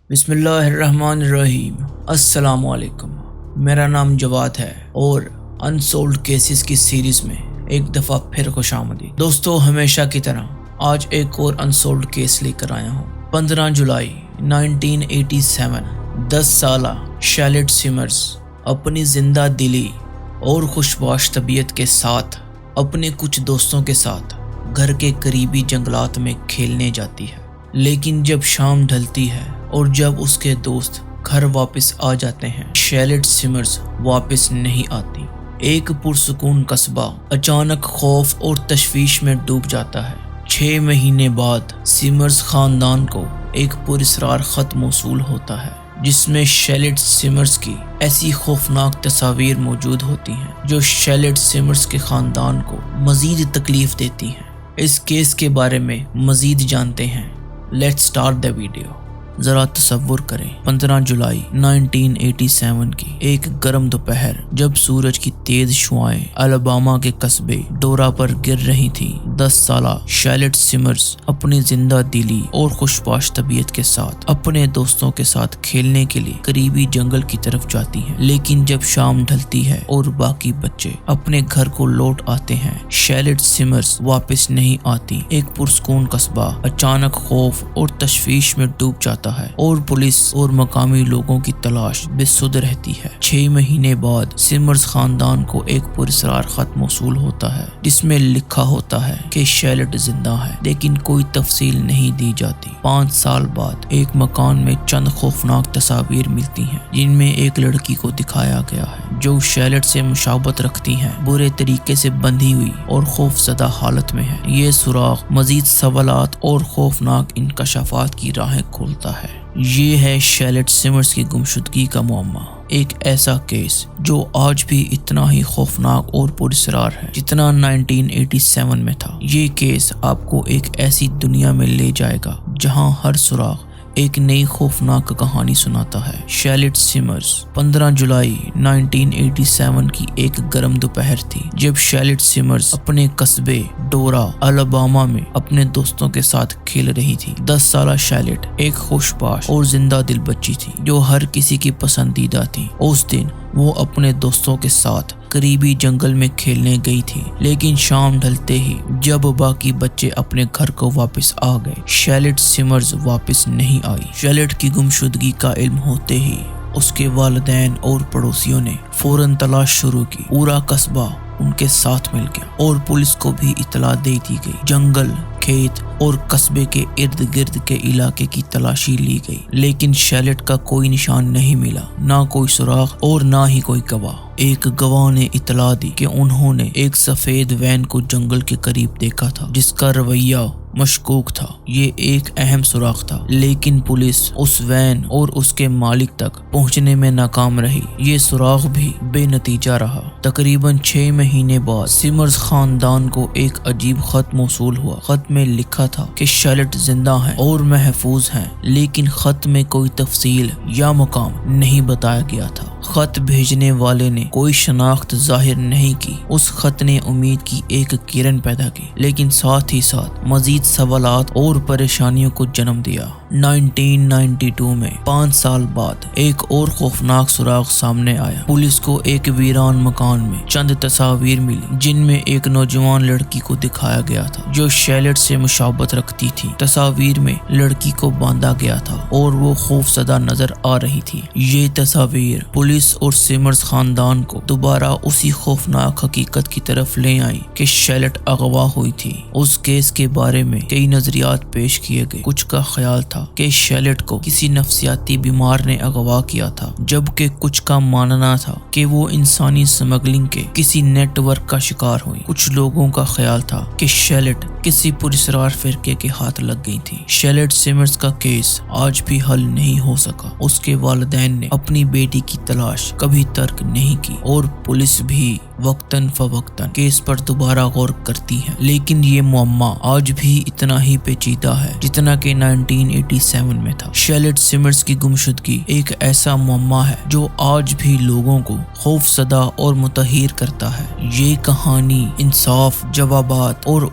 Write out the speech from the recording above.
بسم اللہ الرحمن الرحیم۔ السلام علیکم، میرا نام جواد ہے اور انسولڈ کیسز کی سیریز میں ایک دفعہ پھر خوش آمدید۔ دوستو، ہمیشہ کی طرح آج ایک اور انسولڈ کیس لے کر آیا ہوں۔ 15 جولائی 1987 10 سالہ شیلڈ سیمرز اپنی زندہ دلی اور خوشباش طبیعت کے ساتھ اپنے کچھ دوستوں کے ساتھ گھر کے قریبی جنگلات میں کھیلنے جاتی ہے، لیکن جب شام ڈھلتی ہے اور جب اس کے دوست گھر واپس آ جاتے ہیں، شیلڈ سیمرز واپس نہیں آتی۔ ایک پرسکون قصبہ اچانک خوف اور تشویش میں ڈوب جاتا ہے۔ 6 مہینے بعد سیمرز خاندان کو ایک پراسرار خط موصول ہوتا ہے جس میں شیلڈ سیمرز کی ایسی خوفناک تصاویر موجود ہوتی ہیں جو شیلڈ سیمرز کے خاندان کو مزید تکلیف دیتی ہیں۔ اس کیس کے بارے میں مزید جانتے ہیں۔ Let's start the video. ذرا تصور کریں 15 جولائی 1987 کی ایک گرم دوپہر، جب سورج کی تیز شعاعیں الاباما کے قصبے ڈورا پر گر رہی تھی۔ 10 سالہ شیلڈ سیمرز اپنی زندہ دلی اور خوشباش طبیعت کے ساتھ اپنے دوستوں کے ساتھ کھیلنے کے لیے قریبی جنگل کی طرف جاتی ہیں، لیکن جب شام ڈھلتی ہے اور باقی بچے اپنے گھر کو لوٹ آتے ہیں، شیلڈ سیمرز واپس نہیں آتی۔ ایک پرسکون قصبہ اچانک خوف اور تشویش میں ڈوب جاتا ہے اور پولیس اور مقامی لوگوں کی تلاش بے سود رہتی ہے۔ 6 مہینے بعد سیمرز خاندان کو ایک پراسرار خط موصول ہوتا ہے جس میں لکھا ہوتا ہے کہ شیلڈ زندہ ہے، لیکن کوئی تفصیل نہیں دی جاتی۔ 5 سال بعد ایک مکان میں چند خوفناک تصاویر ملتی ہیں جن میں ایک لڑکی کو دکھایا گیا ہے جو شیلڈ سے مشابہت رکھتی ہیں، برے طریقے سے بندھی ہوئی اور خوف زدہ حالت میں ہے۔ یہ سراغ مزید سوالات اور خوفناک انکشافات کی راہیں کھولتا ہے۔ یہ ہے شیلڈ سیمرز کی گمشدگی کا معمہ، ایک ایسا کیس جو آج بھی اتنا ہی خوفناک اور پراسرار ہے جتنا 1987 میں تھا۔ یہ کیس آپ کو ایک ایسی دنیا میں لے جائے گا جہاں ہر سراغ ایک نئی خوفناک کہانی سناتا ہے۔ شیلڈ سیمرز 15 جولائی 1987 کی ایک گرم دوپہر تھی جب شیلڈ سیمرز اپنے قصبے ڈورا الاباما میں اپنے دوستوں کے ساتھ کھیل رہی تھی۔ 10 سالہ شیلڈ ایک خوشباش اور زندہ دل بچی تھی جو ہر کسی کی پسندیدہ تھی۔ اس دن وہ اپنے دوستوں کے ساتھ قریبی جنگل میں کھیلنے گئی تھی، لیکن شام ڈھلتے ہی جب باقی بچے اپنے گھر کو واپس آ گئے، شیلڈ سیمرز واپس نہیں آئی۔ شیلڈ کی گمشدگی کا علم ہوتے ہی اس کے والدین اور پڑوسیوں نے فوراً تلاش شروع کی۔ پورا قصبہ ان کے ساتھ مل گیا اور پولیس کو بھی اطلاع دے دی گئی۔ جنگل، کھیت اور قصبے کے ارد گرد کے علاقے کی تلاشی لی گئی، لیکن شیلڈ کا کوئی نشان نہیں ملا، نہ کوئی سراغ اور نہ ہی کوئی گواہ۔ ایک گواہ نے اطلاع دی کہ انہوں نے ایک سفید وین کو جنگل کے قریب دیکھا تھا جس کا رویہ مشکوک تھا۔ یہ ایک اہم سراغ تھا، لیکن پولیس اس وین اور اس کے مالک تک پہنچنے میں ناکام رہی۔ یہ سراغ بھی بے نتیجہ رہا۔ تقریباً 6 مہینے بعد سیمرز خاندان کو ایک عجیب خط موصول ہوا۔ خط میں لکھا تھا کہ شیلڈ زندہ ہیں اور محفوظ ہیں، لیکن خط میں کوئی تفصیل یا مقام نہیں بتایا گیا تھا۔ خط بھیجنے والے نے کوئی شناخت ظاہر نہیں کی۔ اس خط نے امید کی ایک کرن پیدا کی، لیکن ساتھ ہی ساتھ مزید سوالات اور پریشانیوں کو جنم دیا۔ 1992 میں 5 سال بعد ایک اور خوفناک سراغ سامنے آیا۔ پولیس کو ایک ویران مکان میں چند تصاویر ملی جن میں ایک نوجوان لڑکی کو دکھایا گیا تھا جو شیلڈ سے مشابہت رکھتی تھی۔ تصاویر میں لڑکی کو باندھا گیا تھا اور وہ خوف زدہ نظر آ رہی تھی۔ یہ تصاویر پولیس اور سیمرز خاندان کو دوبارہ اسی خوفناک حقیقت کی طرف لے آئی کہ شیلڈ اغوا ہوئی تھی۔ اس کیس کے بارے میں کئی نظریات پیش کیے گئے۔ کچھ کا خیال تھا کہ شیلڈ کو کسی نفسیاتی بیمار نے اغوا کیا تھا، جبکہ کچھ کا ماننا تھا کہ وہ انسانی سمگلنگ کے کسی نیٹ ورک کا شکار ہوئی۔ کچھ لوگوں کا خیال تھا کہ شیلڈ کسی پراسرار فرقے کے ہاتھ لگ گئی تھی۔ شیلڈ سیمرز کا کیس آج بھی حل نہیں ہو سکا۔ اس کے والدین نے اپنی بیٹی کی تلاش کبھی ترک نہیں کی اور پولیس بھی وقتاً فوقتاً کیس پر دوبارہ غور کرتی ہے، لیکن یہ معمہ آج بھی اتنا ہی پیچیدہ ہے جتنا کہ 1987 میں تھا۔ شیلڈ سیمرز کی گمشدگی ایک ایسا معمہ ہے جو آج بھی لوگوں کو خوف زدہ اور متحیر کرتا ہے۔ یہ کہانی انصاف، جوابات اور